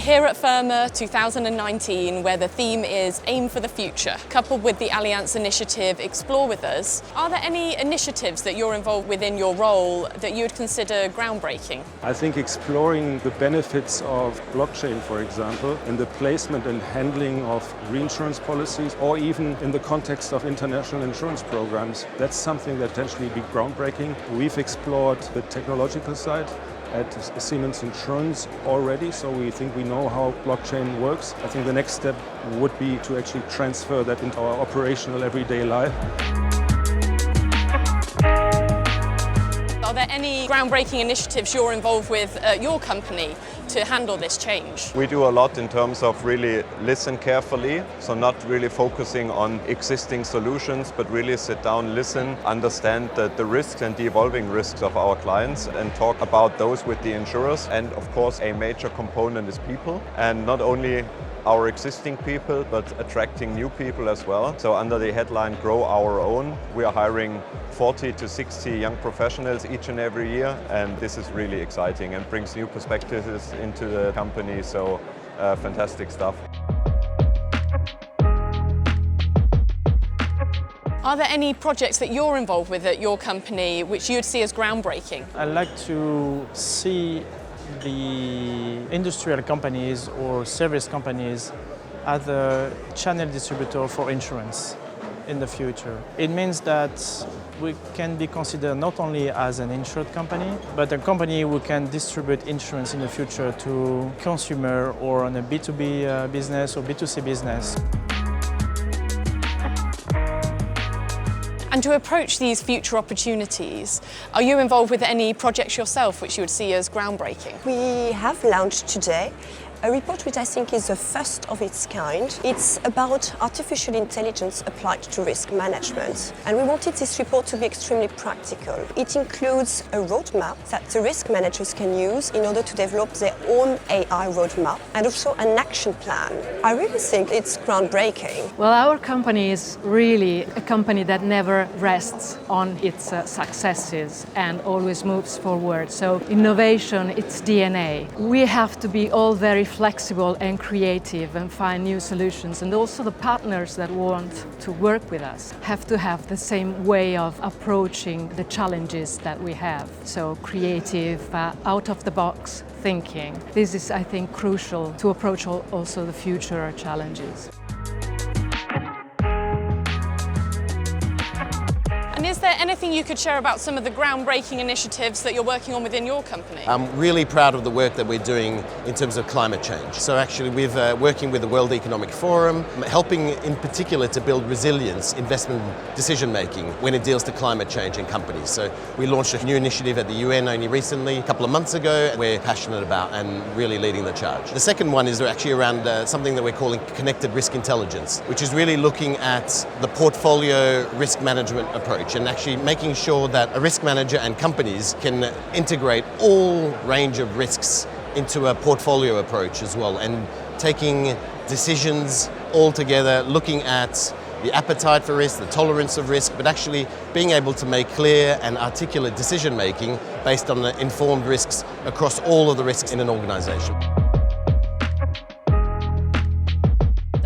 here at FERMA 2019, where the theme is Aim for the Future, coupled with the Allianz initiative Explore with Us. Are there any initiatives that you're involved with in your role that you would consider groundbreaking? I think exploring the benefits of blockchain, for example, in the placement and handling of reinsurance policies, or even in the context of international insurance programs, that's something that potentially be groundbreaking. We've explored the technological side at Siemens Insurance already, so we think we know how blockchain works. I think the next step would be to actually transfer that into our operational everyday life. Are there any groundbreaking initiatives you're involved with at your company to handle this change? We do a lot in terms of really listen carefully, so not really focusing on existing solutions, but really sit down, listen, understand the risks and the evolving risks of our clients and talk about those with the insurers. And of course, a major component is people, and not only our existing people, but attracting new people as well. So under the headline Grow Our Own, we are hiring 40 to 60 young professionals each and every year, and this is really exciting and brings new perspectives into the company, so fantastic stuff. Are there any projects that you're involved with at your company which you'd see as groundbreaking? I like to see the industrial companies or service companies as a channel distributor for insurance in the future. It means that we can be considered not only as an insured company, but a company who can distribute insurance in the future to consumer or on a B2B business or B2C business. And to approach these future opportunities, are you involved with any projects yourself which you would see as groundbreaking? We have launched today a report which I think is the first of its kind. It's about artificial intelligence applied to risk management. And we wanted this report to be extremely practical. It includes a roadmap that the risk managers can use in order to develop their own AI roadmap, and also an action plan. I really think it's groundbreaking. Well, our company is really a company that never rests on its successes and always moves forward. So innovation, it's DNA. We have to be all very flexible and creative and find new solutions, and also the partners that want to work with us have to have the same way of approaching the challenges that we have. So creative, out-of-the-box thinking. This is, I think, crucial to approach also the future challenges. And is there anything you could share about some of the groundbreaking initiatives that you're working on within your company? I'm really proud of the work that we're doing in terms of climate change. So actually we're working with the World Economic Forum, helping in particular to build resilience, investment decision making when it deals to climate change in companies. So we launched a new initiative at the UN only recently, a couple of months ago, we're passionate about and really leading the charge. The second one is actually around something that we're calling connected risk intelligence, which is really looking at the portfolio risk management approach, and actually making sure that a risk manager and companies can integrate all range of risks into a portfolio approach as well, and taking decisions all together, looking at the appetite for risk, the tolerance of risk, but actually being able to make clear and articulate decision making based on the informed risks across all of the risks in an organization.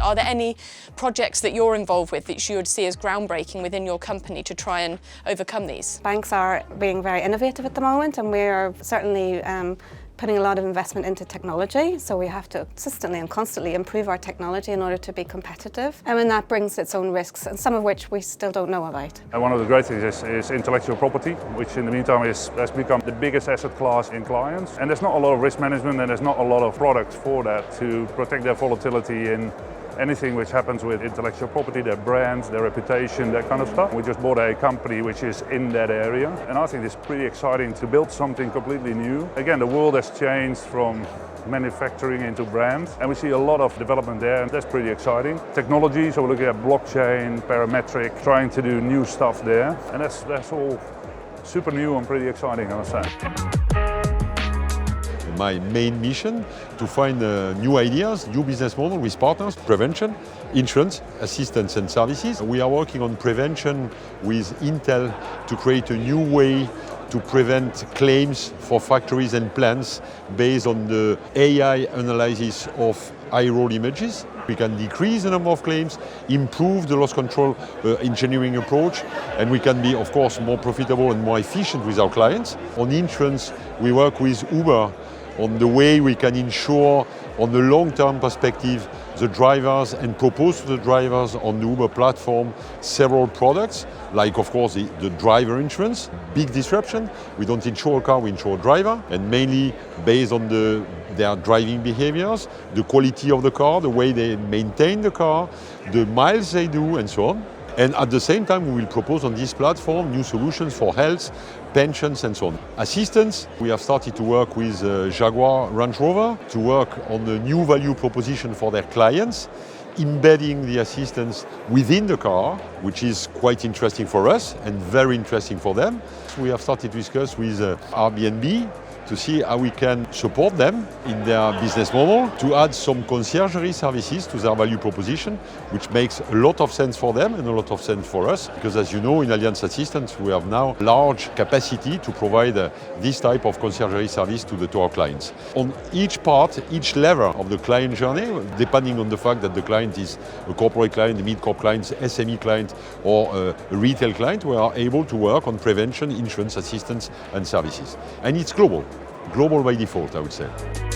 Are there any projects that you're involved with that you would see as groundbreaking within your company to try and overcome these? Banks are being very innovative at the moment, and we are certainly putting a lot of investment into technology, so we have to consistently and constantly improve our technology in order to be competitive. And that brings its own risks, and some of which we still don't know about. And one of the great things is intellectual property, which in the meantime has become the biggest asset class in clients. And there's not a lot of risk management, and there's not a lot of products for that to protect their volatility in anything which happens with intellectual property, their brands, their reputation, that kind of stuff. We just bought a company which is in that area, and I think it's pretty exciting to build something completely new. Again, the world has changed from manufacturing into brands, and we see a lot of development there, and that's pretty exciting. Technology, so we're looking at blockchain, parametric, trying to do new stuff there, and that's all super new and pretty exciting, I must say. My main mission to find new ideas, new business model with partners, prevention, insurance, assistance and services. We are working on prevention with Intel to create a new way to prevent claims for factories and plants based on the AI analysis of high-roll images. We can decrease the number of claims, improve the loss control engineering approach, and we can be, of course, more profitable and more efficient with our clients. On insurance, we work with Uber on the way we can ensure, on the long-term perspective, the drivers and propose to the drivers on the Uber platform several products, like, of course, the driver insurance, big disruption. We don't insure a car, we insure a driver, and mainly based on their driving behaviors, the quality of the car, the way they maintain the car, the miles they do, and so on. And at the same time, we will propose on this platform new solutions for health, pensions, and so on. Assistance, we have started to work with Jaguar Range Rover to work on the new value proposition for their clients, embedding the assistance within the car, which is quite interesting for us and very interesting for them. We have started to discuss with Airbnb to see how we can support them in their business model, to add some conciergerie services to their value proposition, which makes a lot of sense for them and a lot of sense for us, because as you know, in Allianz Assistance, we have now large capacity to provide this type of conciergerie service to our clients. On each part, each level of the client journey, depending on the fact that the client is a corporate client, a mid-corp client, SME client, or a retail client, we are able to work on prevention, insurance, assistance, and services. And it's global by default, I would say.